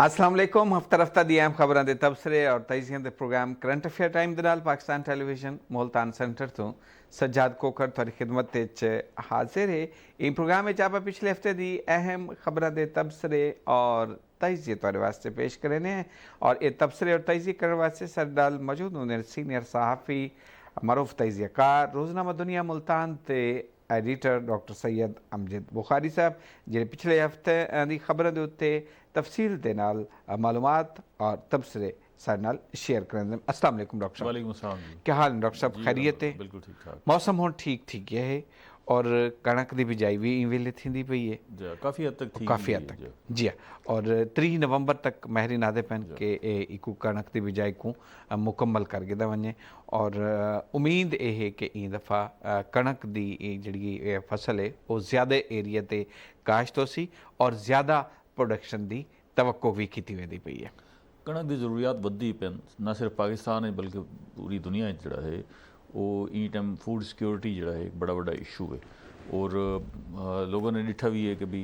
अस्सलाम वालेकुम। हफ्ता रफ्ता दी अहम खबरां दे तबसरे और तजीज़ियां दे प्रोग्राम करंट अफेयर टाइम दे नाल पाकिस्तान टेलीविजन मुल्तान सेंटर तो सज्जाद कोकर तुहाडी खिदमत च हाजिर है। इस प्रोग्राम में आप पिछले हफ्ते दी अहम खबरां दे तबसरे और तजीज़े तुहाडे वास्ते पेश करने हैं और ये तबसरे और तजीज़े करने वास्ते साडे नाल मौजूद होंदे सीनियर सहाफ़ी मरूफ तजीज़ेकार रोज़नामा दुनिया मुल्तान ते एडिटर डॉक्टर सैयद अमजद बुखारी साहब जिन्हें पिछले हफ्ते की खबरों के उत्ते तफसील के नाल मालूमात और तबसरे साडे नाल शेयर करें। अस्सलाम वालेकुम डॉक्टर साहब। वालेकुम अस्सलाम जी। क्या हाल है डॉक्टर साहब? जी खैरियत है? बिल्कुल ठीक ठाक। मौसम हुण ठीक थी गया है और कणक की बिजाई भी इन वेले थींदी पई है जी काफ़ी हद तक ठीक काफ़ी ही हद है तक जी। जी हाँ। और 3 नवंबर तक महरी नादे पैन के इकू कणक की बिजाई को मुकम्मल कर गिदा वने और उम्मीद ये है कि ई दफ़ा कणक की जी फसल है वो ज़्यादा एरिया ते काश्त होसी और ज़्यादा प्रोडक्शन की तवक्को भी की वेंदी पई है। कणक की ज़रूरियात वधी पैन ना सिर्फ पाकिस्तान है बल्कि पूरी दुनिया जड़ा है वो ई टाइम फूड सिक्योरिटी जड़ा है एक बड़ा बड़ा इशू है और लोगों ने डिठा भी है कि भी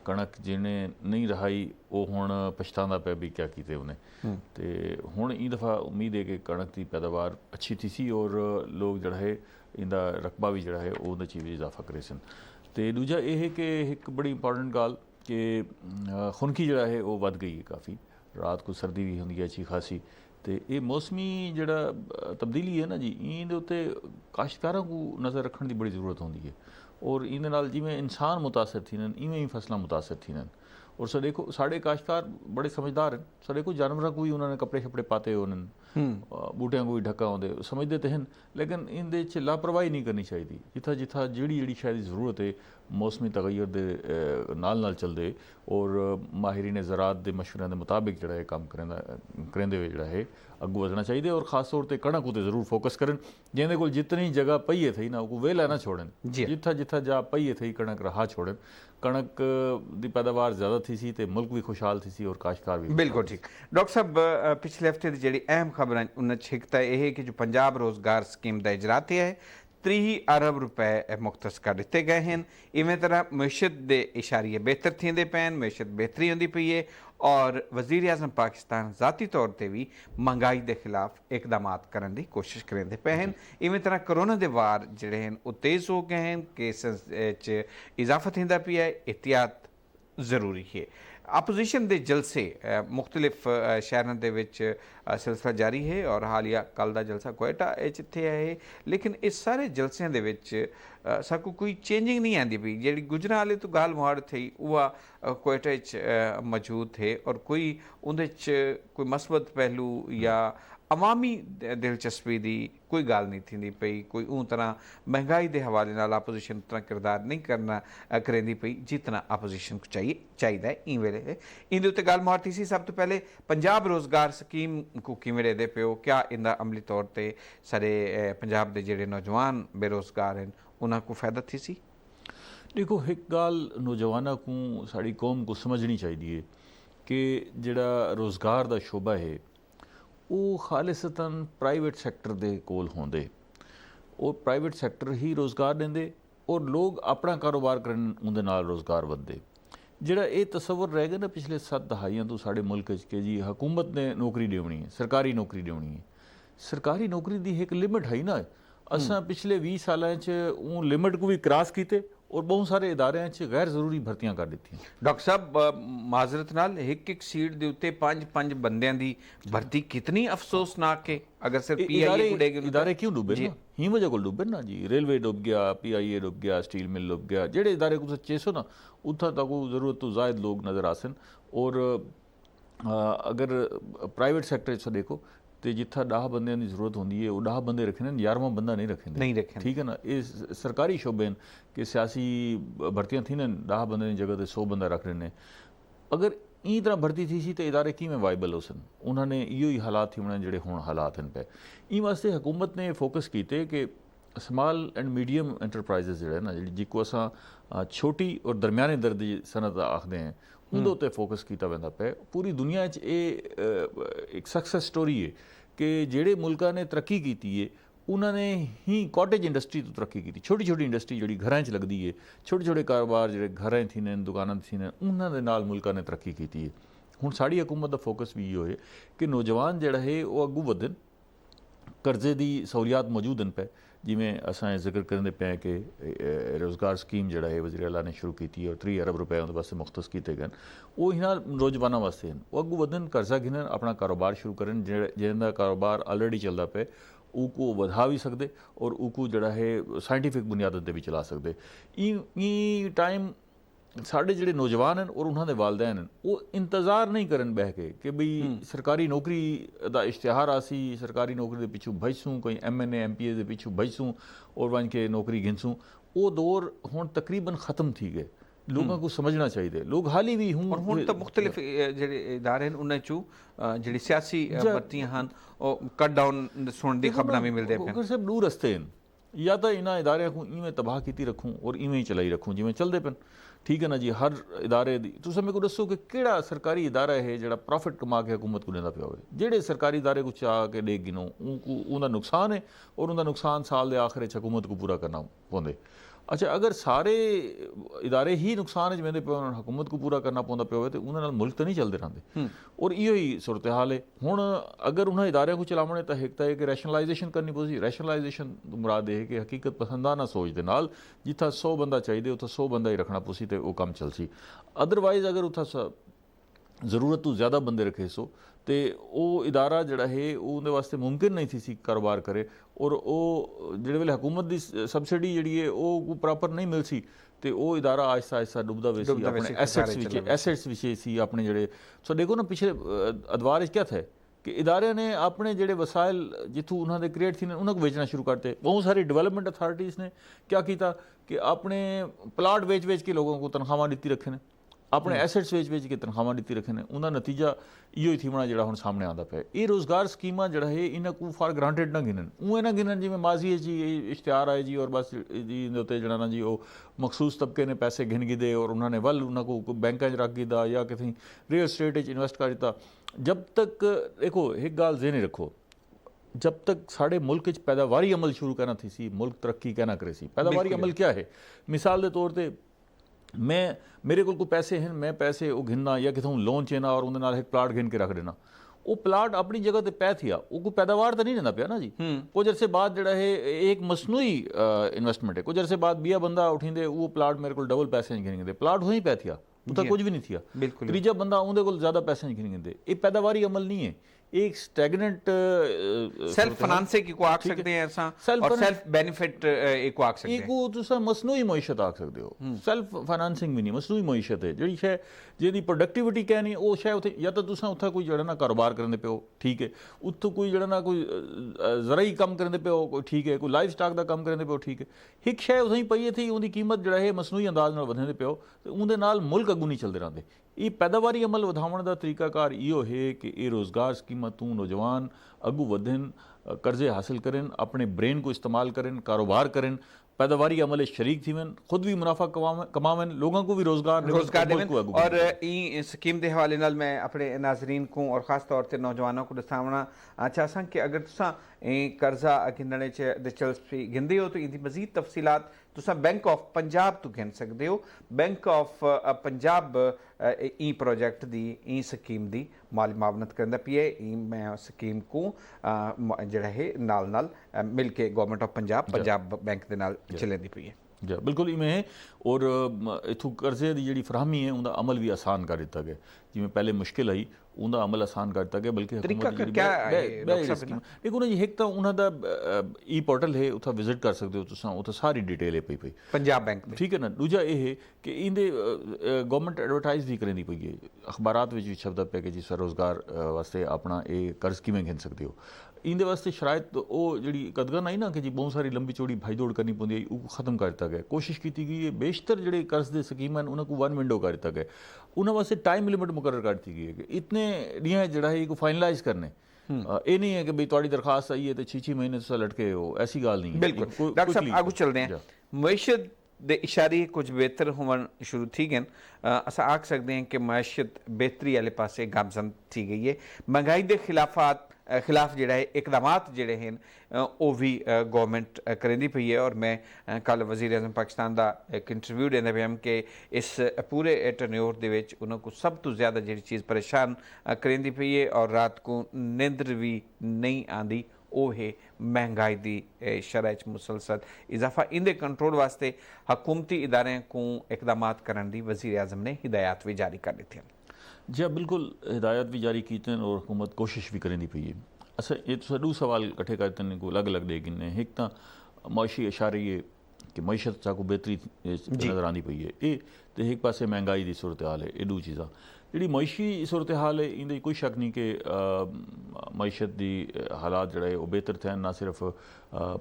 कणक जिन्हें नहीं रहाई वो हुण पछतांदा पे भी क्या कीते उन्हें तो हुण ई दफ़ा उम्मीद है कि कणक की पैदावार अच्छी थी सी और लोग जड़ा है इंदा रकबा भी जड़ा है वो भी इजाफा करे सन। तो दूजा ये है कि एक बड़ी इंपॉर्टेंट गाल कि खुनकी जड़ा है वो वध गई है काफ़ी रात को सर्दी भी होंगी अच्छी खासी। तो ये मौसमी जड़ा तब्दीली है ना जी इन उत्ते काश्तकारों को नज़र रखने की बड़ी ज़रूरत होंगी है और इन नाल जिमें इंसान मुतासर थी इवें ही फसलां मुतासर थी और देखो साढ़े काश्तकार बड़े समझदार हैं। साढ़े को जानवरों को भी उन्होंने कपड़े शपड़े पाते उन्होंने बूटियां को भी ढका होंगे समझते तो हैं लेकिन इंदे च लापरवाही नहीं करनी चाहिए। जिथा जिथा जी शायद ज़रूरत है मौसमी तगैर के नाल चलते और माहिरीन ज़रात के मशवरों के मुताबिक जड़ा है काम करेंदे हुए जड़ा है अगू वधना चाहिए और ख़ास तौर पर कणक उत्ते ज़रूर फोकस करन जिंदे को जितनी जगह पई है थी ना वो वेला ना छोड़न जिथा जिथा जा पई है थी कणक रहा छोड़न। कणक की पैदावार ज़्यादा थी सी ते मुल्क भी खुशहाल थी सी और काश्तकार भी बिल्कुल ठीक। डॉक्टर साहब पिछले हफ्ते की जी अहम खबर उन छिकता यह है कि जो पंजाब रोज़गार स्कीम का इजरा है 30 अरब रुपए मुख्तस कर दिते गए हैं। इवें तरह मैशत के इशारे बेहतर थींदे पैन मैशत बेहतरी होंदी पई है और वज़ीर आज़म पाकिस्तान ज़ाती तौर पर भी महंगाई के खिलाफ इकदाम करने की कोशिश करेंदे पे हैं। इवें तरह कोरोना के वार जोड़े हैं वो तेज़ हो गए हैं केसेस च इजाफा थींदा पिया है एहतियात ज़रूरी है। अपोजिशन के जलसे मुख्तलिफ शहरों के सिलसिला जारी है और हालिया कल का जलसा कोयटा इत्थे है लेकिन इस सारे जलसियां दे विच साकू कोई चेंजिंग नहीं आती पई। जी गुजरां वाले तो गाल मुहाड़ थी वह कोयटा मौजूद थे और कोई उहदे कोई मस्बत पहलू या अवामी दिलचस्पी की कोई गाल नहीं थी पई। कोई ऊँ तरह महंगाई के हवाले नाल अपोजिशन तरह किरदार नहीं करना करेंदी पई जितना अपोजिशन को चाहिए इन वेले इन उत्ते गल मुहार थी सी। सब तो पहले पंजाब रोज़गार स्कीम को किवें दे पियो क्या इंदा अमली तौर पर सारे पंजाब के जोड़े नौजवान बेरोज़गार हैं उन्होंने को फायदा थी सी? देखो एक गाल नौजवानों को साड़ी कौम को समझनी चाहिए कि जड़ा रोज़गार का शोबा है वो खालिसतन प्राइवेट सैक्टर के कोल होंदे और प्राइवेट सैक्टर ही रोज़गार देंदे और लोग अपना कारोबार करन उनदे नाल रोज़गार वधदे। जिहड़ा ये तस्वर रह गया ना पिछले 7 दहाइयां तो साढ़े मुल्क के जी हुकूमत ने नौकरी देनी है सरकारी नौकरी देनी है। सरकारी नौकरी की एक लिमिट है ना असा पिछले 20 सालों उन लिमिट को भी क्रॉस किए और बहुत सारे इदारे गैर जरूरी भर्तियां कर दी। डॉक्टर साहब माजरत नाल एक सीट के उत्ते 5 बंदियां दी भर्ती कितनी अफसोसनाक है। अगर सिर्फ पीआईए को डेगे इदारे क्यों डूबे ना ही वजह को डूबे ना जी रेलवे डूब गया पीआईए डूब गया स्टील मिल डूब गया जेडे इदारे को चेसो ना उतना तक जरूरत तो जायद लोग नज़र आसन और अगर प्राइवेट सैक्टर से देखो तो जिथा 10 बंदियां की जरूरत होंगी है वो 10 बंदे रखने 11वां बंदा नहीं रखें ठीक है ना। ये सरकारी शोबे कि सियासी भर्तियां थी ना 10 बंदे की जगह 100 बंदा रख रहे हैं। अगर ई तरह भर्ती थी सी तो इदारे किमें वाइबल हो सन उन्होंने इो ही हालात थी उन्होंने जोड़े हुण हालात हैं पे ई वास्ते हुकूमत ने फोकस किए कि स्मॉल एंड मीडियम एंटरप्राइजेस जोड़े ना जिको असा छोटी और दरमियाने दर्जे की सनत आखते हैं उनके उत्ते फोकस किया वेंदा पे। पूरी दुनिया एक सक्सैस स्टोरी है कि जेड़े मुल्कां ने तरक्की की है उन्होंने ही कॉटेज इंडस्ट्री तो तरक्की की छोटी छोटी इंडस्ट्री जी घर च लगती है छोटे छोटे कारोबार जो घर थी दुकाना थी उन्होंने मुल्कां ने तरक्की की है। ਹੁਣ ਸਾਡੀ ਹਕੂਮਤ ਦਾ ਫੋਕਸ ਵੀ ਇਹੋ ਹੈ ਕਿ ਨੌਜਵਾਨ ਜਿਹੜਾ ਹੈ ਉਹ ਅੱਗੂ ਵਧਣ, ਕਰਜ਼ੇ ਦੀ ਸਹੂਲੀਅਤ ਮੌਜੂਦ ਹਨ ਪਏ, ਜਿਵੇਂ ਅਸਾਂ ਜ਼ਿਕਰ ਕਰਨ ਦੇ ਪਏ ਕਿ ਰੋਜ਼ਗਾਰ ਸਕੀਮ ਜਿਹੜਾ ਹੈ ਵਜ਼ੀਰ ਆਲਾ ਨੇ ਸ਼ੁਰੂ ਕੀਤੀ ਔਰ 3 ਅਰਬ ਰੁਪਏ ਉਹਦੇ ਵਾਸਤੇ ਮੁਖਤਸ ਕੀਤੇ ਗਏ, ਉਹ ਇਹਨਾਂ ਨੌਜਵਾਨਾਂ ਵਾਸਤੇ ਹਨ। ਉਹ ਅੱਗੂ ਵਧਣ, ਕਰਜ਼ਾ ਗਿਣਨ, ਆਪਣਾ ਕਾਰੋਬਾਰ ਸ਼ੁਰੂ ਕਰਨ, ਜਿਹਨਾਂ ਦਾ ਕਾਰੋਬਾਰ ਆਲਰੇਡੀ ਚੱਲਦਾ ਪਿਆ ਉਹ को ਵਧਾ ਵੀ ਸਕਦੇ ਔਰ ਉਹ को ਜਿਹੜਾ ਹੈ ਸਾਇੰਟੀਫਿਕ ਬੁਨਿਆਦਾਂ 'ਤੇ ਵੀ ਚਲਾ ਸਕਦੇ। ਇਹ ਟਾਈਮ ਸਾਡੇ ਜਿਹੜੇ ਨੌਜਵਾਨ ਹਨ ਔਰ ਉਹਨਾਂ ਦੇ ਵਾਲਿदैन ਹਨ ਉਹ ਇੰਤਜ਼ਾਰ ਨਹੀਂ ਕਰਨ ਬਹਿ ਕੇ ਕਿ ਬਈ ਸਰਕਾਰੀ ਨੌਕਰੀ ਦਾ ਇਸ਼ਤਿਹਾਰ ਆਸੀ, ਸਰਕਾਰੀ ਨੌਕਰੀ ਦੇ ਪਿੱਛੋਂ ਭਜਸੂੰ, ਕੋਈ MNA MPA ਦੇ ਪਿੱਛੋਂ ਭਜਸੂੰ ਔਰ ਵੰਝ ਕੇ ਨੌਕਰੀ ਗਿਣਸੂੰ। ਉਹ ਦੌਰ ਹੁਣ ਤਕਰੀਬਨ ਖਤਮ ਥੀ ਗਏ। ਲੋਕਾਂ को समझना चाहिए। लोग हाल ही भी ਹੁਣ ਤਾਂ ਮੁxtਲਿਫ ਜਿਹੜੇ ਇਦਾਰੇ ਹਨ ਉਹਨਾਂ ਚੋਂ ਜਿਹੜੀ ਸਿਆਸੀ ਭਰਤੀਆਂ ਹਨ ਉਹ ਕੱਟ ਡਾਊਨ ਸੁਣਨ ਦੀ ਖਬਰਾਂ ਵੀ ਮਿਲਦੇ ਪਏ। ਅਗਰ ਸਭ ਦੂਰ ਰਸਤੇ ਹਨ ਜਾਂ ਤਾਂ ਇਹਨਾਂ ਇਦਾਰਿਆਂ ਨੂੰ ਇਵੇਂ ਤਬਾਹ ਕੀਤੀ ਰੱਖੂੰ ਔਰ ਇਵੇਂ ਹੀ ਚਲਾਈ ਰੱਖੂੰ ਜਿਵੇਂ ਚੱਲਦੇ ਪਏ। ਠੀਕ ਹੈ ਨਾ ਜੀ, ਹਰ ਇਦਾਰੇ ਦੀ ਤੁਸੀਂ ਮੇਰੇ ਕੋਲ ਦੱਸੋ ਕਿ ਕਿਹੜਾ ਸਰਕਾਰੀ ਇਦਾਰਾ ਹੈ ਜਿਹੜਾ ਪ੍ਰੋਫਿਟ ਕਮਾ ਕੇ ਹਕੂਮਤ ਨੂੰ ਦਿੰਦਾ ਪਿਆ ਹੋਵੇ। ਜਿਹੜੇ ਸਰਕਾਰੀ ਇਦਾਰੇ ਕੁਛ ਆ ਕੇ ਦੇਖ ਗਿਨੋ ਉਹਦਾ ਨੁਕਸਾਨ ਹੈ ਔਰ ਉਹਦਾ ਨੁਕਸਾਨ ਸਾਲ ਦੇ ਆਖਰ 'ਚ ਹਕੂਮਤ को पूरा करना पौंदे। अच्छा, अगर सारे इदारे ही नुकसान वेंदे पे हुकूमत को पूरा करना पौंदा पे होवे तो उन्हां नाल मुल्क तो नहीं चलते रहंदे। और इहो ही सूरत हाल है। हुण अगर उन्हां इदारियां को चलावणे तो एक तो है कि रैशनलाइजेशन करनी पौंदी। रैशनलाइजेशन मुराद है कि हकीकत पसंदाना सोच दे नाल जिथा 100 बंदा चाहिए उत्थे 100 बंदा ही रखना पोसी तो वो काम चल सी। अदरवाइज अगर उत्था ਜ਼ਰੂਰਤ ਤੋਂ ਜ਼ਿਆਦਾ ਬੰਦੇ ਰੱਖੇ ਸੋ ਤੇ ਉਹ ਇਦਾਰਾ ਜਿਹੜਾ ਹੈ ਉਹਦੇ ਵਾਸਤੇ ਮੁਮਕਿਨ ਨਹੀਂ ਸੀ ਕਾਰੋਬਾਰ ਕਰੇ ਔਰ ਉਹ ਜਿਹੜੇ ਵੇਲੇ ਹਕੂਮਤ ਦੀ ਸਬਸਿਡੀ ਜਿਹੜੀ ਹੈ ਉਹ ਪ੍ਰੋਪਰ ਨਹੀਂ ਮਿਲ ਸੀ ਤੇ ਉਹ ਇਦਾਰਾ ਆਹਿਸਤਾ ਆਹਿਸਤਾ ਡੁੱਬਦਾ ਵੇ ਸੀ ਆਪਣੇ ਐਸੈਟਸ ਵਿੱਚ ਸੀ ਆਪਣੇ ਜਿਹੜੇ। ਸੋ ਦੇਖੋ ਨਾ ਪਿਛਲੇ ਅਦਵਾਰ ਵਿੱਚ ਕਿਆ ਥਾ ਕਿ ਇਦਾਰਿਆਂ ਨੇ ਆਪਣੇ ਜਿਹੜੇ ਵਸਾਇਲ ਜਿੱਥੋਂ ਉਹਨਾਂ ਦੇ ਕ੍ਰੀਏਟ ਸੀ ਉਹਨਾਂ ਨੂੰ ਵੇਚਣਾ ਸ਼ੁਰੂ ਕਰਤੇ। ਬਹੁਤ ਸਾਰੀ ਡਿਵੈਲਪਮੈਂਟ ਅਥਾਰਟੀਜ਼ ਨੇ ਕਿਆ ਕੀਤਾ ਕਿ ਆਪਣੇ ਪਲਾਟ ਵੇਚ ਕੇ ਲੋਕਾਂ को ਤਨਖਾਹਾਂ ਦਿੱਤੀ ਰੱਖੇ ਨੇ, ਆਪਣੇ ਐਸੈਟਸ ਵੇਚ ਕੇ ਤਨਖਾਹਾਂ ਦਿੱਤੀ ਰੱਖੇ ਨੇ। ਉਹਦਾ ਨਤੀਜਾ ਇਹੋ ਹੀ ਥੀਵਣਾ ਜਿਹੜਾ ਹੁਣ ਸਾਹਮਣੇ ਆਉਂਦਾ ਪਿਆ। ਇਹ ਰੋਜ਼ਗਾਰ ਸਕੀਮਾਂ ਜਿਹੜਾ ਹੈ ਇਹਨਾਂ ਕੋ ਫਾਰ ਗ੍ਰਾਂਟਡ ਨਾ ਗਿਣਨ, ਉਹ ਨਾ ਗਿਣਨ ਜਿਵੇਂ ਮਾਜ਼ੀ ਜੀ ਇਹ ਇਸ਼ਤਿਹਾਰ ਆਏ ਜੀ ਔਰ ਬਸ ਜੀ ਦੇ ਉੱਤੇ ਜਿਹੜਾ ਨਾ ਜੀ ਉਹ ਮਖਸੂਸ ਤਬਕੇ ਨੇ ਪੈਸੇ ਗਿਣ ਗਿਦੇ ਔਰ ਉਹਨਾਂ ਨੇ ਵੱਲ ਉਹਨਾਂ ਕੋ ਬੈਂਕਾਂ 'ਚ ਰੱਖ ਦਿੱਤਾ ਜਾਂ ਕਿਤੇ ਰੀਅਲ ਸਟੇਟ 'ਚ ਇਨਵੈਸਟ ਕਰ ਦਿੱਤਾ। ਜਬ ਤੱਕ ਦੇਖੋ ਇੱਕ ਗੱਲ ਜ਼ੇਹਨੇ ਰੱਖੋ, जब तक साढ़े मुल्क पैदावारी अमल शुरू करना थी सी मुल्क तरक्की कहना करे सी। पैदावारी अमल क्या है? मिसाल के तौर पर मेरे को पैसे हैं, मैं पैसे वो गिनना या कितों लोन चेना और उन्हें एक प्लाट गिन के रख देना। वो प्लाट अपनी जगह पर पै थी वो कोई पैदावार तो नहीं देना पिया ना जी। कुछ अरसे बाद जड़ा है एक मसनूई इन्वेस्टमेंट है। कुछ अरसे बाद बिया बंदा उठींदे वो प्लाट मेरे को डबल पैसे गिन गिनते, प्लाट वहीं पै थी उतना कुछ भी नहीं थी। तीजा बंदा उनके को ज़्यादा पैसे गिन गिनते। ये पैदावारी अमल नहीं है, एक स्टैगनेंट सेल्फ फाइनेंसिंग को आख सकते हैं ऐसा और सेल्फ बेनिफिट एक को आख सकते हैं। एक को तुसा मसनूई मईशत आख सकते हो। सेल्फ फाइनेंसिंग भी नहीं, मसनूई मईशत है जिहड़ी शै जिहदी प्रोडक्टिविटी कहनी वो शै उत्थे या तो तुसा उत्थे कोई जड़ा ना कारोबार करने पे हो, ठीक है, उत्थों कोई जड़ा ना कोई ज़राई काम करने पे हो, कोई ठीक है, कोई लाइफ स्टॉक का काम करने पे हो, ठीक है। एक शै उत्थे पई थी उहदी कीमत जड़ा है मसनूई अंदाज नाल वधने पे हो ते उहदे नाल मुल्क अगू नहीं चलते रहंदे। ये पैदावारी अमल वधाउण दा तरीकाकार इहो है कि ये रोज़गार स्कीमां तू नौजवान अगू वधन, कर्जे हासिल करें, अपने ब्रेन को इस्तेमाल करें, कारोबार करें, पैदावारी अमल शरीक थी खुद भी मुनाफा कमावन, लोगों को भी रोजगार देवन। और ई स्कीम के हवाले नाल मैं अपने नाजरीन को और ख़ास तौर पर नौजवानों को दसावना चाहसा कि अगर तुसा कर्जा गिनने च दिलचस्पी गिनते हो तो इनकी मजीद तफसीलात तुसा बैंक ऑफ पंजाब तो गिन सकते हो। बैंक ऑफ पंजाब ई प्रोजेक्ट दी ई स्कीम दी माली मावनत करता पी है। ई मैं स्कीम को जड़ा है नाल मिल के गवर्नमेंट ऑफ पंजाब बैंक के नाल चलती पई है। जी बिल्कुल इवें है। और इथों कर्जे की जी फराहमी है उनका अमल भी आसान कर दिता गया। जिमें पहले मुश्किल आई उनका अमल आसान कर दिता गया, बल्कि देखो ना जी एक तो उन्होंने ई पोर्टल है उत्थे विजिट कर सकते हो तुम, उत्थे सारी डिटेल है पई पंजाब बैंक, ठीक है ना। दूजा ये है कि इंदे गवर्नमेंट एडवरटाइज भी करेंदी पई है, अखबारात में भी छपदा पे कि जी स्वरोजगार वास्ते अपना ये कर्ज किवें गिन सकते हो। इंदे वास्ते शरायत वो जी कदगन आई ना कि जी बहुत सारी लंबी चौड़ी भाई दौड़ करनी पौंदी आई, वो खत्म कर दिता गया। कोशिश की गई है बेशतर जो कर्ज के स्कीम हैं उन्होंने को 1 विंडो कर दिता गया। उन्होंने वास्ते टाइम लिमिट मुकर्रर कर दी गई है कि इतने ॾींहं जड़ा है को फाइनलाइज करने। ये नहीं है कि भाई तुहाडी दरखास्त आई है तो 6 महीने तुसा लटके हो, ऐसी गल नहीं है। बिल्कुल डॉक्टर साहब आगू चलते हैं। मईशत दे इशारे कुछ बेहतर होवन शुरू थी गए, असा आख सकते हैं कि मईशत बेहतरी वाले पासे गामजन थी गई है। महंगाई के खिलाफात खिलाफ जिहड़ा है इकदामात जिहड़े हैं वो भी गौरमेंट करेंदी पई है। और मैं कल वज़ीर आज़म पाकिस्तान का एक इंटरव्यू देंदा पिया कि इस पूरे टर्न्योर दे विच उन्हां को सब तो ज़्यादा जिहड़ी चीज़ परेशान करेंदी पई है और रात को नींदर भी नहीं आंदी वो है महंगाई की शरह च मुसलसल इजाफा। इंदे कंट्रोल वास्ते हकूमती इदारे को इकदामात करने की वज़ीर आज़म ने हिदायत भी जारी कर दी थी। जी हाँ, बिल्कुल हिदायत भी जारी की और हुकूमत कोशिश भी करेंदी पई है। असां ये सॾू सवाल कट्ठे करते को अलग अलग ॾे गिने। एक तो मुआशी इशारे ये कि मीशत साकू बेहतरी नज़र आती पई है ये, तो एक पासे महंगाई की सूरत हाल है। एडू चीज़ा जी मुआशी सूरत हाल है, इंदे कोई शक नहीं कि मीशत की हालात जड़ा है वो बेहतर थे। ना सिर्फ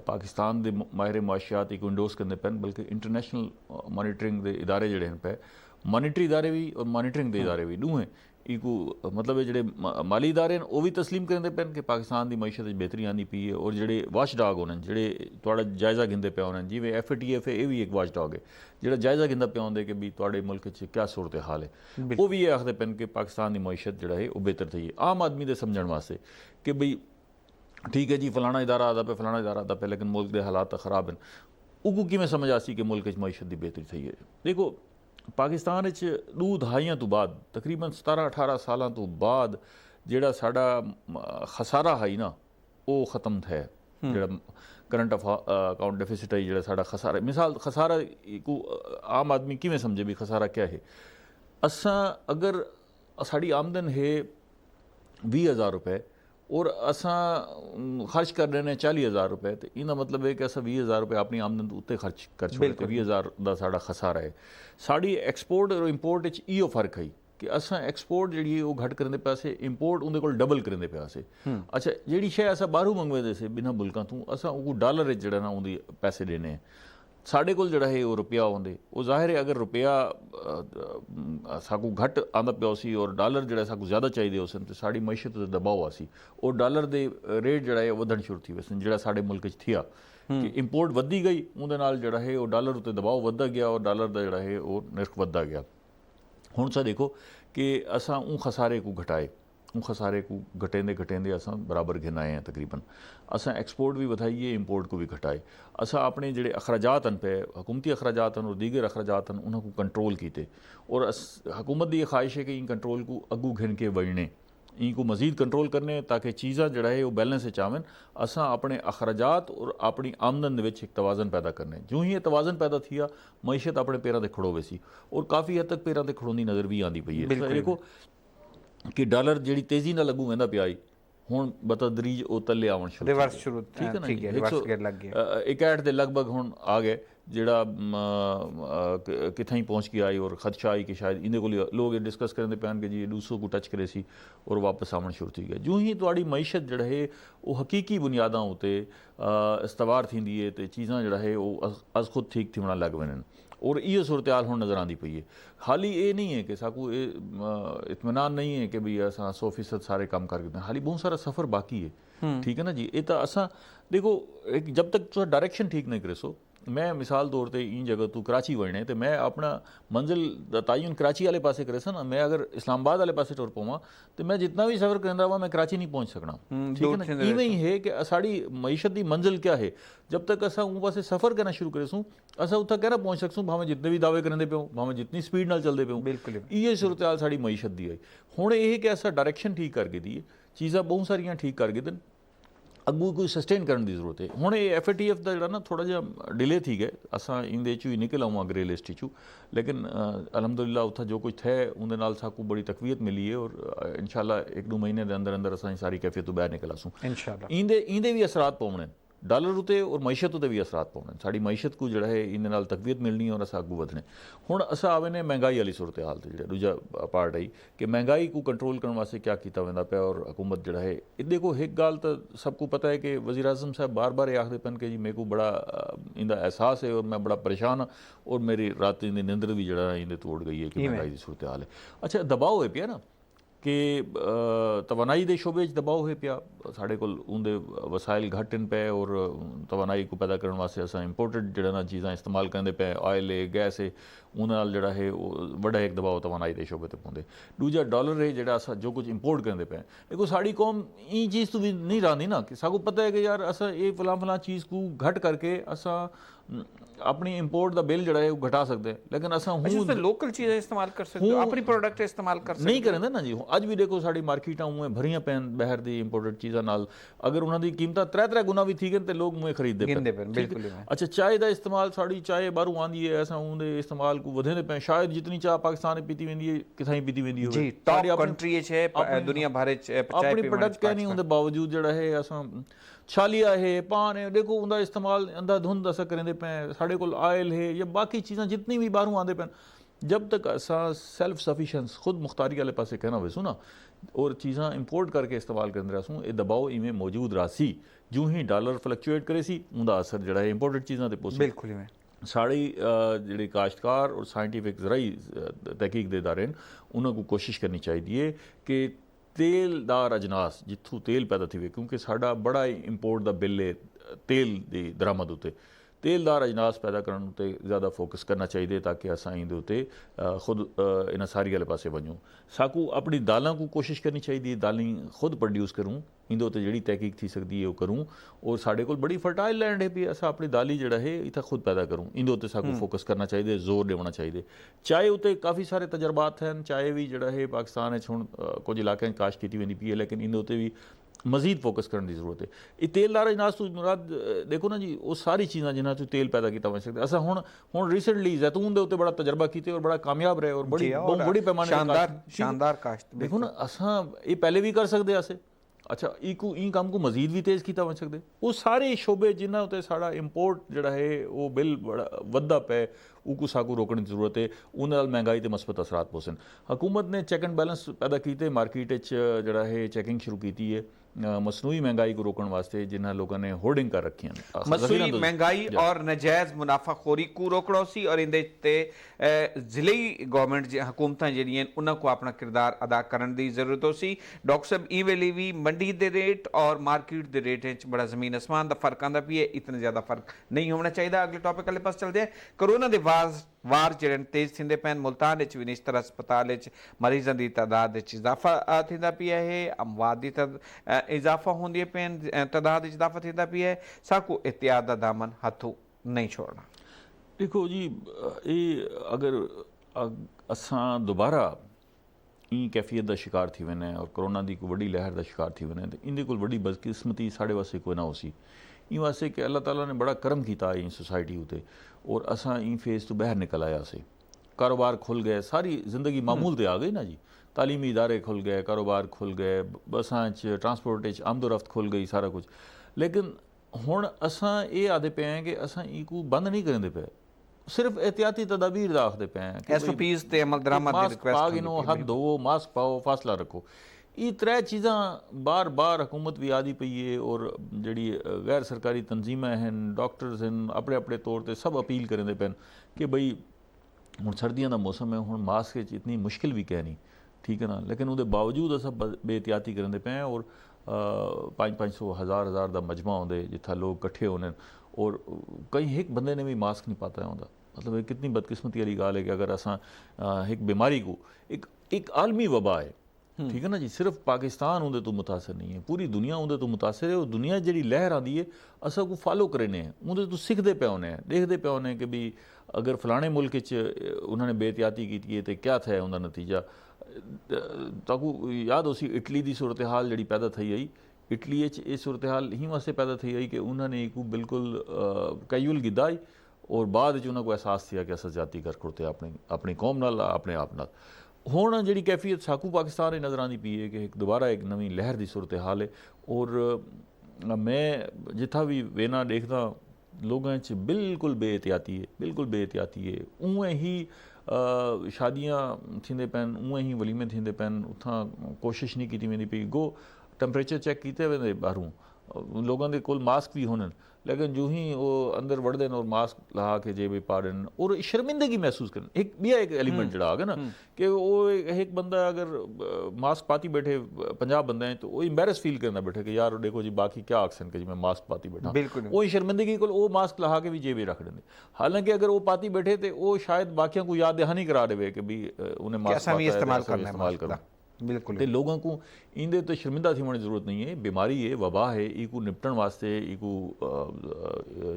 पाकिस्तान के माहिर मुआशियात एक इंडोस करते पैन, बल्कि इंटरनेशनल मॉनिटरिंग के इदारे जड़े हैं पे, मॉनिटरी इदारे भी और मॉनिटरिंग के इदारे भी दूहें इको मतलब है, जो माली इदारे हैं वो भी तस्लीम करेंदे पैन कि पाकिस्तान की मीशत बेहतरी आती पई है। और जोड़े वाच डॉग होने जोड़े थोड़ा जायज़ा गिंदे पे होने, जिमें FATF है ये भी एक वाच डॉग है जो जायज़ा गिंदा पे आते कि भी थोड़े मुल्क क्या सूरत हाल है, वो भी ये आखते पैन कि पाकिस्तान की मीशत जो है वो बेहतर थी है। आम आदमी के समझण वास्ते कि बई ठीक है जी फलाना इदारा आता पे, फलाना इदारा आता पे, लेकिन मुल्क के हालात तो खराब हैं। उगू किमें समझ आसी कि मुल्क मीशत की बेहतरी थी है। देखो पाकिस्तान दू दहाइयां तो बाद तकरीबन 17-18 सालों तो बाद जोड़ा साड़ा खसारा है ना वो ख़त्म थे। जो करंट अकाउंट डिफिसिट है, जो साड़ा खसारा मिसाल खसारा को आम आदमी किमें समझे भी खसारा क्या है। असा अगर साड़ी आमदन है 20,000 रुपये और असा खर्च कर रहे हैं 40,000 रुपये, तो इनका मतलब है कि असा 20,000 रुपये अपनी आमदन उत्ते खर्च कर छोड़े, 20,000 का साड़ा खसारा है। साड़ी एक्सपोर्ट और इंपोर्ट इो फर्क है कि असा एक्सपोर्ट जी वो घट करेंदे पैसे, इंपोर्ट उनके कोल डबल करेंदे पैसे। अच्छा जी शे असा बाहरों मंगवाते से बिना मुल्कों तो असा वो डॉलर जो ना उनके पैसे देने हैं। साढ़े कोल जड़ा है वो रुपया आते वो जाहिर है अगर रुपया साकू घट आंदा पिया सी और डॉलर जड़ा साकू ज़्यादा चाहिए हो सन, तो साड़ी मीशत ते दबाव आसी और डॉलर दे रेट जड़ा है वधण शुरू थी वैसे जड़ा साढ़े मुल्क थिया कि इंपोर्ट वधी गई उनदे नाल जड़ा है वो डॉलर उत्ते दबाव वधदा गया और डॉलर का जड़ा है वो निर्ख वधदा गया। हुण सा देखो कि असां उन खसारे को घटाए, उन खसारे को घटेंदे घटेंदे असां बराबर घिन आए हैं। तकरीबन असां एक्सपोर्ट भी वधाइए, इंपोर्ट को भी घटाए। असां अपने जोड़े अखराजात हैं पे हुकूमती अखराजात हैं और दीगर अखराजात हैं उन्होंने कंट्रोल किए और हुकूमत की ये ख्वाहिश है कि इन कंट्रोल को अगू घिन के बढ़ने, इनको मजीद कंट्रोल करने ताकि चीज़ा जड़ा है वो बैलेंस चावन। असां अपने अखराजात और अपनी आमदन विच एक तवाज़न पैदा करने, जो ही ये तवाज़न पैदा थिया मीशत अपने पैरों पर खड़ो वैसी और काफ़ी हद तक पैरों पर खड़ोंदी नज़र भी आती पई है। देखो कि डॉलर जी तेज़ी ना लगू वेंदा पिया हुण बतदरीज वो तले आवन शुरू, ठीक है ना जी, 161 के लगभग हुण आ गए जोड़ा कितें ही पहुँच के आई और खदशा आई कि शायद इन्हें को लोग डिस्कस करेंदे पैन कि जी 200 को टच करे सी और वापस आवन शुरू थी गए। जो ही थोड़ी मीशत जड़ा है वो हकीकी बुनियादा उत्ते इस्तवार थींदी है तो चीज़ां जड़ा है वो अज खुद ठीक थिवण लग वञनि और ये सूरत हाल हुण नज़र आती पई है। हाली ये नहीं है कि साकू इत्मीनान नहीं है कि भाई असां 100% सारे काम कर देते हैं, हाली बहुत सारा सफ़र बाकी है। ठीक है ना जी, ये तो असां देखो एक जब तक तुम डायरेक्शन ठीक नहीं करे सो, मैं मिसाल तौर पर इन जगह तू कराची वड़ने तो मैं अपना मंजिल तयन कराची वाले पासे करे ना, मैं अगर इस्लामाबाद वाले पासे टुर पवां तो मैं जितना भी सफ़र करेंदा हुआ मैं कराची नहीं पहुँच सकना। ठीक है ना, इवें ही है कि साड़ी मीशत की मंजिल क्या है, जब तक असा उन पासे सफ़र करना शुरू करे सूँ असा उत्थे कहना पहुँच सकूँ भावें जितने भी दावे करेंदे पे भावें जितनी स्पीड नाल चलते पे। बिल्कुल ये सूरत हाल साड़ी मीशत की है। हुण ये कि असा डायरेक्शन ठीक करके दी चीज़ां बहुत सारियां ठीक करके दिन अगू कोई सस्टेन करने की जरूरत है। हुण ये FATF का जड़ा ना थोड़ा जहा डिले थी गए, असां इंदे चू ही निकल आऊँ ग्रे लिस्ट चू, लेकिन अलहमदुलिल्लाह उत्थे जो कुछ थे उनके नाल साकू बड़ी तकवीत मिली है और इंशाल्लाह 1-2 महीने के अंदर अंदर असां सारी कैफियत तो बाहर निकल आसूँ इंशाल्लाह। इंदे भी असरात पौने डॉलर उत्ते और मीशत उत्ते भी असरात पौने, साड़ी मीशत को जड़ा है इन नाल तकवीत मिलनी और असां अगू वधने। हुण असां आवे ने महंगाई वाली सूरत हाल ते जो दूजा पार्ट आई कि महंगाई को कंट्रोल करने वास्ते क्या किया वेंदा पिया और हुकूमत जड़ा है। देखो एक गाल तो सबको पता है कि वज़ीर आज़म साहब बार बार ये आखते पन कि जी मेरे को बड़ा इंदा एहसास है और मैं बड़ा परेशान हाँ और मेरी रात की नींदर भी जड़ा इंदे तोड़ गई है कि महंगाई की सूरत हाल है। अच्छा दबाव है पिया ना कि तवानाई के शोबे दबाव हो पिया, साढ़े कोल उनके वसाइल घट इन पे और तवानाई को पैदा करने वास्ते अस इंपोर्टेड जड़ा ना चीज़ां इस्तेमाल करते पे, ऑयल है, गैस है, उन्हें जड़ा है बड़ा एक दबाव तवानाई के शोबे पर पाते। दूजा डॉलर है जड़ा अस जो कुछ इंपोर्ट करते पे, देखो साड़ी कौम ई चीज़ तो भी नहीं रही ना कि साकू पता है कि यार अस ये फलां चीज़ को घट करके अस अपनी इंपोर्ट का बिल जड़ा है वो घटा सकते हैं, लेकिन अस हूँ लोकल चीज़ें इस्तेमाल कर सकते हो, अपनी प्रोडक्ट इस्तेमाल कर सकते नहीं करेंगे ना जी। अज भी देखो साड़ी मार्केटा उमें भरियां पैन बहर दी इंपोर्टेड चीज़ों नाल, अगर उन्होंने कीमत 3 गुना भी थी गए तो लोग मुँह खरीदते पे। बिल्कुल। अच्छा चाय का इस्तेमाल, साड़ी चाय बाहरों आँदी है, असा उनके इस्तेमाल को वधेंदे पे, शायद जितनी चाह पाकिस्तान में पीती वेंदी है किथां पीती वेंदी जी, टॉप कंट्री है दुनिया भर अपनी प्रोडक्ट कह नहीं उनके बावजूद जड़ा है असा छालिया है, पान है, देखो उनका इस्तेमाल अंधाधुंध अस करेंदे पे, साढ़े कोल ऑयल है या बाकी चीज़ां जितनी भी बाहरों आते पे, जब तक असा सेल्फ सफिशेंस खुद मुख्तारी वाले पासे कहना वैसू ना और चीज़ां इंपोर्ट करके इस्तेमाल करते रहसूँ, ये दबाव इवें मौजूद रहा जो ही डॉलर फ्लक्चुएट करे सी उनका असर जड़ा है इंपोर्टेड चीज़ों पर पोसी। बिल्कुल साड़ी जी काश्तकार और साइंटिफिक ज़राई तहकीक के इदारे उन्होंने कोशिश करनी चाहिए कि तेलदार अजनास जिथों तेल पैदा थी, क्योंकि साड़ा बड़ा इंपोर्ट का बिल है तेल की दरामद उत्ते, तेलदार अजनास पैदा करने उत्ते ज़्यादा फोकस करना चाहिए ताकि अस इंदे उत्ते खुद इन सारी वाले पासे वजूँ। साकू अपनी दालों को कोशिश करनी चाहिए, दालें खुद प्रोड्यूस करूँ, इंदे उत्ते जिहड़ी तहकीक थी सकती है वो करूँ, और साढ़े कोल बड़ी फर्टाइल लैंड है भी अस अपनी दाली जड़ा है इतना खुद पैदा करूँ, इंदे उत्ते साकू फोकस करना चाहिए, जोर देना चाहिए। चाय उत्ते काफ़ी सारे तजर्बात हैं, चाय भी जड़ा है पाकिस्तान हुण कुछ इलाकों काश की वेंदी पई है, लेकिन इंदे उत्ते भी मजीद फोकस करने की जरूरत है। ये तेलदार अजनास तो मुराद देखो ना जी, वो सारी चीज़ां जिन्होंने तो तेल पैदा किया सकते। अस हुण रिसेंटली जैतून के उत्ते बड़ा तजर्बा किए और बड़ा कामयाब रहे और बड़ी पैमाने शानदार काश्त। देखो ना अस ये पहले भी कर सकते अस, अच्छा ई काम को मजीद भी तेज़ किया जा सकते। वो सारे शोबे जिन्होंने उत्ते साड़ा इंपोर्ट जड़ा है वो बिल बड़ा वधा पे उनको साकू रोकने की जरूरत है, उन्हें महंगाई के मस्बत असरात पोसन। हुकूमत ने चेक एंड बैलेंस पैदा किए, मार्केट जड़ा है चेकिंग शुरू की है मसनूई महंगाई को रोकने वास्ते, जिन्हें लोगों ने होर्डिंग कर रखी हैं। मसनूई महंगाई और नजायज़ मुनाफाखोरी को रोकना सी और इंदे ते जिले गवर्नमेंट हुकूमत जिहड़ियां उन्हां को अपना किरदार अदा करने की जरूरत हो सी। डॉक्टर साहब ई वेले भी मंडी के रेट और मार्केट के रेट बड़ा जमीन आसमान का फर्क आंदा भी है, इतना ज़्यादा फर्क नहीं होना चाहिए। अगले टॉपिक वाले पास चलते हैं। कोरोना के वार जड़े तेज़ थींदे पैन, मुल्तान भी निश्तर अस्पताल मरीजों की तादाद इजाफा थींदा पिया है, अमवात की इजाफा होंदी पैन, तादाद इजाफा थींदा पिया है। साकू एहतियात का दामन हथों नहीं छोड़ना। देखो जी, ये अगर असां दोबारा ई कैफियत का शिकार थी वने और कोरोना की कोई वड्डी लहर का शिकार थी वने तो इंदे कोल वड्डी बदकिस्मती साढ़े वास्ते कोई ना हो सी। ई वास्ते कि अल्लाह ताला ने बड़ा करम किया इन सोसाइटी उत्ते और असां ई फेस तो बहर निकल आया से, कारोबार खुल गए, सारी जिंदगी मामूल ते आ गई ना जी, तालीमी इदारे खुल गए, कारोबार खुल गए, बसां ट्रांसपोर्ट आमदोरफ्त खुल गई, सारा कुछ। लेकिन हुण असां ये आदे पे हैं कि असां ई को बंद नहीं करेंदे पे, सिर्फ एहतियाती तदाबीर आखते पे हैं कि SOPs ते अमल दरामद दी रिक्वेस्ट पाग इनो हाथ धोवो, मास्क पाओ, फासला रखो। ये 3 चीज़ां बार बार हुकूमत भी आदि पई है और जी गैर सरकारी तंजीमें हैं, डॉक्टर्स हैं, अपने अपने तौर पर सब अपील करेंदे पे कि बई हुण सर्दियों का मौसम है, हुण मास्क इतनी मुश्किल भी कह नहीं, ठीक है ना, लेकिन उसके बावजूद अस बेहतियाती करेंदे पे हैं और 500 हज़ार का मजमा होंगे जिथा लोग कट्ठे होने और कहीं एक बंदे ने भी मास्क नहीं पाता होंगे। मतलब ये कितनी बदकिस्मती वाली गाल है कि अगर असा एक बीमारी को एक आलमी वबा है, ठीक है ना जी, सिर्फ पाकिस्तान उनके तो मुतासर नहीं है, पूरी दुनिया उनके तो मुतासर है और दुनिया जी लहर आती है असा को फॉलो करने हैं, उनके तो सीखते पे होने हैं, देखते पे होने कि भी अगर फलाने मुल्क उन्होंने बेहतियाती की तो क्या था उनका नतीजा। ताकू याद हो सी इटली की सूरत हाल जी पैदा थी आई, इटली ये सूरत हाल ही वास्ते पैदा थी आई कि उन्होंने एक बिल्कुल कैजुअल गिद्दा आई और बाद उन्होंने को एहसास किया कि अस जाति कर खुड़ते अपनी कौम नाल अपने आप नाल। हुण जी कैफियत साकू पाकिस्तान नज़र आती पी है कि दोबारा एक नवी लहर की सूरत हाल है और मैं जिथा भी वेना देखता लोगों बिल्कुल बेहतियाती है, बिल्कुल बेहतियाती है। उवें ही शादियाँ थींदे पैन, उवें ही वलीमे थींदे पैन, उथा कोशिश नहीं की वेंदी पई, गो टैंपरेचर चेक किए वेंदे बाहरों, लोगों के कोल मास्क भी होने लेकिन जो ही वो अंदर वड़ते हैं और मास्क लगा के जेब पा रहे हैं और शर्मिंदगी महसूस करें। एक भी एक एलिमेंट जड़ा आ गया ना कि वो एक बंदा अगर मास्क पाती बैठे 50 बंदे हैं तो वो इंबैरस फील करना बैठे कि यार देखो जी बाकी क्या आखसन कि जी मैं मास्क पाती बैठा, बिल्कुल वो शर्मिंदगी को वो मास्क लगा के भी जेबे रख देंगे। हालांकि अगर वो पाती बैठे तो वो शायद बाकियों को याद दहानी करा देवे कि भी उन्हें मास्क असां भी इस्तेमाल करना है इस्तेमाल मास्क करो। दा। बिल्कुल तो लोगों को इंदे तो शर्मिंदा थी होने की जरूरत नहीं है। बीमारी है, वबा है, इको निपटन वास्ते इको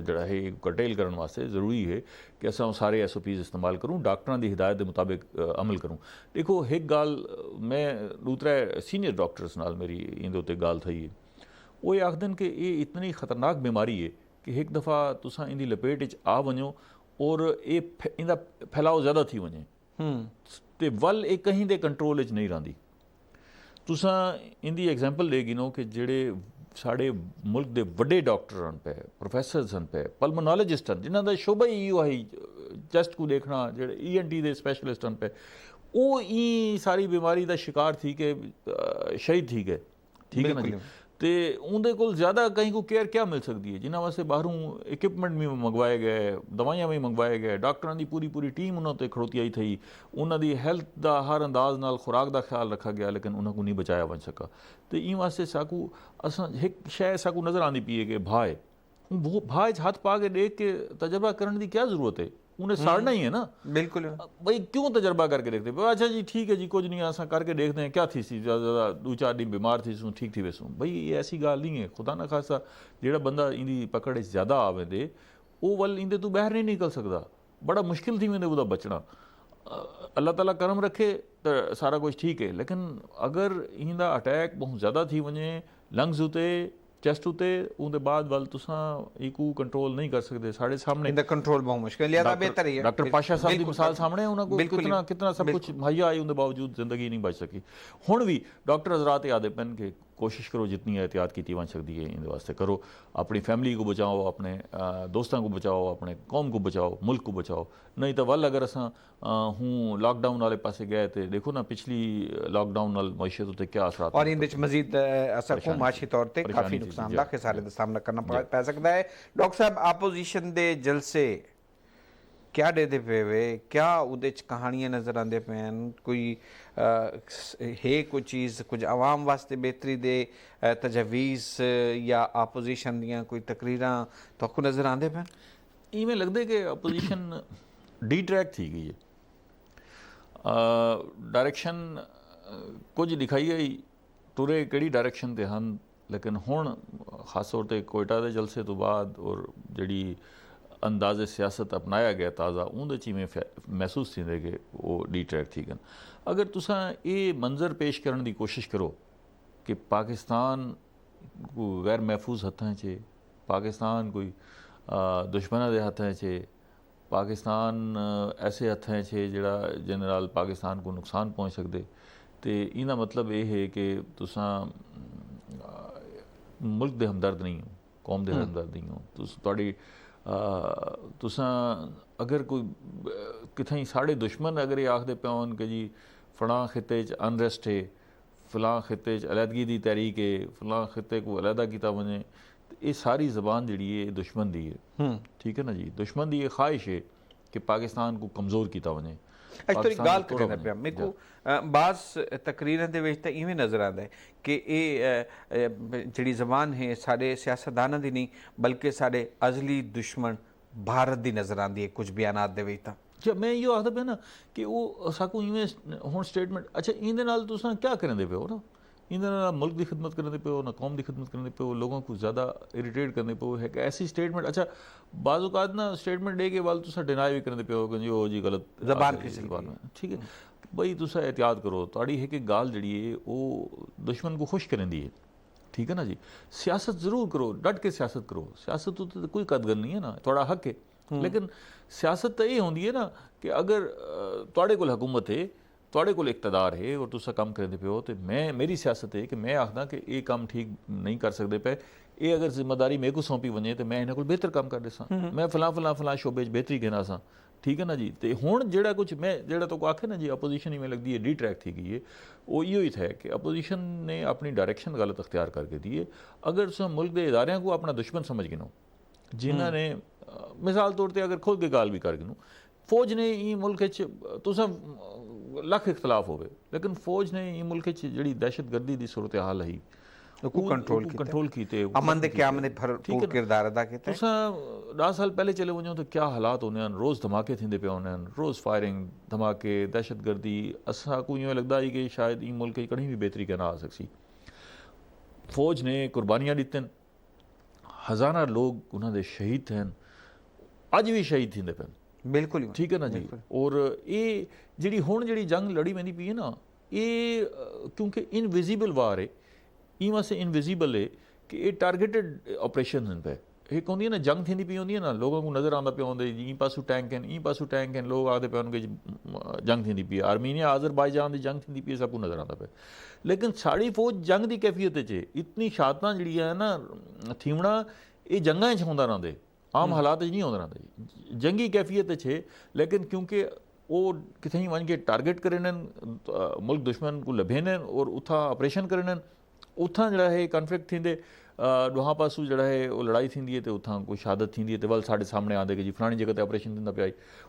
जड़ा है कटेल करने वास्ते ज़रूरी है कि असां सारे SOPs इस्तेमाल करूँ, डॉक्टरों की हिदायत के मुताबिक अमल करूँ। देखो एक गाल मैं दूसरा सीनियर डॉक्टर्स नाल मेरी इंदे उत्ते गाल थी है, वो ये आखदन कि ये इतनी खतरनाक बीमारी है कि एक दफ़ा तुसां इंदी लपेट च आ वञो और ये इंदा फैलाव ज़्यादा थी वञे ते वल ये कहीं दे कंट्रोल च नहीं रहिंदी। तुसां इंदी एग्जाम्पल दे गिनो कि जेड़े साढ़े मुल्क दे वड्डे डॉक्टर हन पे, प्रोफैसर्स हन पे, पल्मोनोलॉजिस्ट हन जिन्हां दा शोबा ही इहो है चेस्ट को देखना, जेड़े ENT दे स्पैशलिस्ट हन पे, वो ई सारी बीमारी दा शिकार थी के शहीद थी गए। ठीक है ना जी। तो उनके कोल ज़्यादा कहीं को केयर क्या मिल सकती है जिन्होंने वास्ते बाहरों इक्विपमेंट भी मंगवाए गए, दवाइयाँ भी मंगवाए गए, डॉक्टरों की पूरी टीम उन्होंने खड़ोती आई थी, उन्होंने हेल्थ का हर अंदाज नाल खुराक का ख्याल रखा गया लेकिन उन्होंने नहीं बचाया वन सका। तो इन वास्ते साकू असां एक शय साकू नज़र आती पी है कि भाई वो भाई हाथ पा के देख के तजर्बा करने की क्या ज़रूरत है, उन्हें साड़ना ही है ना। बिल्कुल भाई क्यों तजर्बा करके देखते हो, अच्छा जी ठीक है जी कुछ नहीं असा करके देखते हैं क्या थी सी ज़्यादा 2-4 दिन बीमार थी सूँ ठीक थी वैसूँ। भाई ये ऐसी गाल नहीं है। खुदा ना खासा जेड़ा बंदा इंदी पकड़ ज़्यादा आवे दे वो वल इंदे तू बाहर नहीं निकल सकता, बड़ा मुश्किल थी मैंने बचना। अल्लाह ताला करम रखे तो सारा कुछ ठीक है, लेकिन अगर इंदा अटैक बहुत ज़्यादा थी वने लंग्स उते चेस्ट उते उनके बाद वल तुसां इकू कंट्रोल नहीं कर सकते। साढ़े सामने इंदा कंट्रोल बहुत मुश्किल लिहाजा बेहतर ही है। डॉक्टर पाशा साहब की मिसाल सामने है, उन्होंने बिल्कुल कितना कितना सब कुछ मुहैया आई, उनके बावजूद जिंदगी नहीं बच सकी। हुण भी डॉक्टर हजरात याद पेन कि कोशिश करो जितनी एहतियात की वन सकती है इन वास्ते करो, अपनी फैमिली को बचाओ, अपने दोस्तों को बचाओ, अपने कौम को बचाओ, मुल्क को बचाओ। नहीं तो वल अगर असां हूँ लॉकडाउन वाले पासे गए तो देखो ना पिछली लॉकडाउन नाल मैशियत उत्ते क्या असर और इन मजीद असर को माशी तौर पर काफ़ी नुकसान का खिसारे का सामना करना पै सकता है। डॉक्टर साहब आपोजिशन के जलसे क्या देते पे वे, क्या उदे कहानियां नज़र आते पे हैं, कोई है कोई चीज़ कुछ आवाम वास्ते बेहतरी दे तजवीज़ या आपोजिशन दियाँ कोई तकरीरां तो नज़र आते पे? इवें लगदे कि अपोजिशन डिट्रैक्ट थी गई है, डायरैक्शन कुछ दिखाई गई तुरे किहड़ी डायरैक्शन ते हन, लेकिन हुण खास तौर पर कोयटा के जलसे तो बाद और जी अंदाज़े सियासत अपनाया गया ताज़ा उनके च में महसूस थी कि वो डिट्रैक्ट थी गन। अगर तुसां ये मंजर पेश करने की कोशिश करो कि पाकिस्तान को गैर महफूज हथां च, पाकिस्तान कोई दुश्मना के हथां च, पाकिस्तान ऐसे हथां च जिहड़ा जिहदे नाल पाकिस्तान को नुकसान पहुँच सकते, तो इहदा मतलब ये है कि तुसां मुल्क दे हमदर्द नहीं हो, कौम दे हमदर्द नहीं हो। तुहाडी तुसां अगर कोई कितें साढ़े दुश्मन अगर ये आखदे पे होन कि जी फलां खिते च अनरेस्ट है, फलां खिते च अलहदगी की तहरीक है, फलां खिते को अलहदा किया वने, ये सारी ज़बान जी है दुश्मन दी है। ठीक है ना जी, दुश्मन की ये ख्वाहिश है कि पाकिस्तान को कमज़ोर किया वने। थोड़ी गाल करना पे मेरे को बाज़ तकरीरें दे विच तां इवें नज़र आता है कि ये जिहड़ी ज़बान है साढ़े सियासतदानां दी नहीं बल्कि साढ़े अज़ली दुश्मन भारत दी नज़र आती है कुछ बयानात दे विच तां। जब मैं यो आखदा पे ना कि वो साकू इवें हुण स्टेटमेंट अच्छा इंदे नाल तुसां क्या करदे पे हो ना, इंदे नाल मुल्क की खिदमत करते पे हो ना कौम की खिदमत करते पे हो, लोगों को ज़्यादा इरीटेट करने पे हो है कि ऐसी स्टेटमेंट। अच्छा बाज़ ना स्टेटमेंट दे के वाल तुसां डिनाई भी करते पे हो कि जी ओ जी गलत ज़बान किसी ज़बान में। ठीक है भाई तुसां एहतियात करो, तुहाड़ी है कि गाल जी है वो दुश्मन को खुश करेंदी है। ठीक है ना जी, सियासत ज़रूर करो, डट के सियासत करो, सियासत तो कोई कदगन नहीं है ना, थोड़ा हक है, लेकिन सियासत तो ये होंदी है ना कि अगर तुहाड़े कोल हुकूमत है, तुहाड़े कोल इक़्तिदार है और तुसां कम करदे पे हो, तो मैं मेरी सियासत है कि मैं आखदा कि ये काम ठीक नहीं कर सकते पे, ये अगर जिम्मेदारी मेरे को सौंपी वने तो मैं इन्हां कोल बेहतर काम कर देसां, मैं फलां शोबे च बेहतरी कहना सा। ठीक है ना जी, तो हुण जिहड़ा कुछ मैं जिहड़ा तो आखे ना जी अपोजिशन ही में लगती है डिट्रैक्ट थी गई है, वो इो ही था कि अपोजिशन ने अपनी डायरैक्शन गलत अख्तियार करके दी है। अगर तुम मुल्क के इदारियां को अपना दुश्मन समझ गिनो जिन्हां ने मिसाल तौर पर अगर खुद की गाल भी कर गिनूं, फौज ने ई मुल्क तुसां लख इख्तलाफ होवे, लेकिन फौज ने ई मुल्क जी दहशतगर्दी की सूरत हाल है कंट्रोल कीते, अमन दे क़याम ने भरपूर किरदार अदा किया। तुसां 10 साल पहले चले वञो तो क्या हालात होने हैं, रोज़ धमाके थींदे पे होने हैं, रोज़ फायरिंग, धमाके, दहशतगर्दी। असांकू इहो लगता है कि शायद ई मुल्क कहीं भी बेहतरी के ना आ सकसी। फौज ने कुर्बानियां दित्तिन, हज़ारा लोग उन्होंने शहीद थे, अज भी शहीद थींदे पे, बिल्कुल ही ठीक है ना जी। और ये जी हुण जी जंग लड़ी वेंदी पई है ना, ये क्योंकि इनविजिबल वार है, ई वास्ते इनविजिबल है कि ये टारगेटेड ऑपरेशन हैं पे। एक होंदी है ना जंग थींदी पई होंदी है ना, लोगों को नज़र आंदा पिया होंदे ई पासों टैंक हैं, ई पासों टैंक हैं, लोग आखदे पे उनके जंग थींदी पई है, आर्मीनिया आज़रबाईजान की जंग थींदी पई है, सबको नज़र आंदा पे। लेकिन साड़ी फौज जंग की कैफियत च इतनी शादतां जी है ना थीवड़ा, ये जंगा च होंदा रहिंदे, आम हालात नहीं होंदा रहिंदे, जंगी कैफियत च। लेकिन क्योंकि वो कितें वञ के टारगेट करेन, मुल्क दुश्मन को लभेन और उथा ऑपरेशन करेन, उथा जड़ा है कॉन्फ्लिक्ट थींदे, ॾोहां पासों जड़ा है वो लड़ाई थींदी है, तो उथा कोई शहादत थींदी है, तो वल साढ़े सामने आंदे कि जी फलानी जगह ते ऑपरेशन थींदा पिया।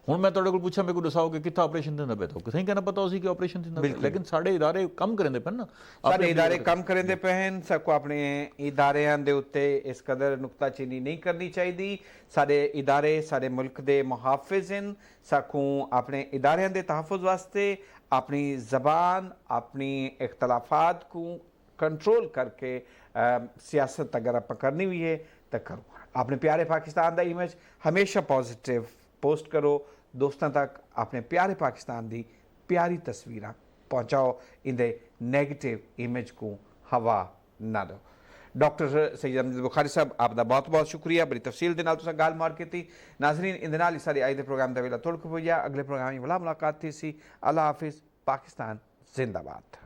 हुण मैं तुहाडे कोल पुछां, मेरे को दसाओ कि कित्थे ऑपरेशन थींदा पिया, तो कितें कहना पता उसी कि ऑपरेशन थींदा पिया। लेकिन साढ़े इदारे कम करेंदे पे ना, साढ़े इदारे कम करेंदे पे हैं। सबको अपने इदारियां दे उत्ते इस कदर नुक्ताचीनी नहीं करनी चाहिए। साढ़े इदारे साढ़े मुल्क दे मुहाफिज हैं, साकू अपने इदारियां दे तहफ़ुज़ वास्ते अपनी ज़बान, अपनी इख्तलाफात को कंट्रोल करके सियासत अगर आप करनी भी है तो करो। अपने प्यारे पाकिस्तान का इमेज हमेशा पॉजिटिव पोस्ट करो, दोस्तों तक अपने प्यारे पाकिस्तान की प्यारी तस्वीर पहुँचाओ, इंदे नेगेटिव इमेज को हवा ना दो। डॉक्टर सैयद अहमद बुखारी साहब आपका बहुत बहुत शुक्रिया, बड़ी तफसील के नाल तुसां गाल मार्केट की। नाजरीन इंदे नाल ही सारी अज दे प्रोग्राम का वेला तुड़ के पुजा। अगले प्रोग्राम में भला मुलाकात थी सी। अल्लाह हाफिज़। पाकिस्तान जिंदाबाद।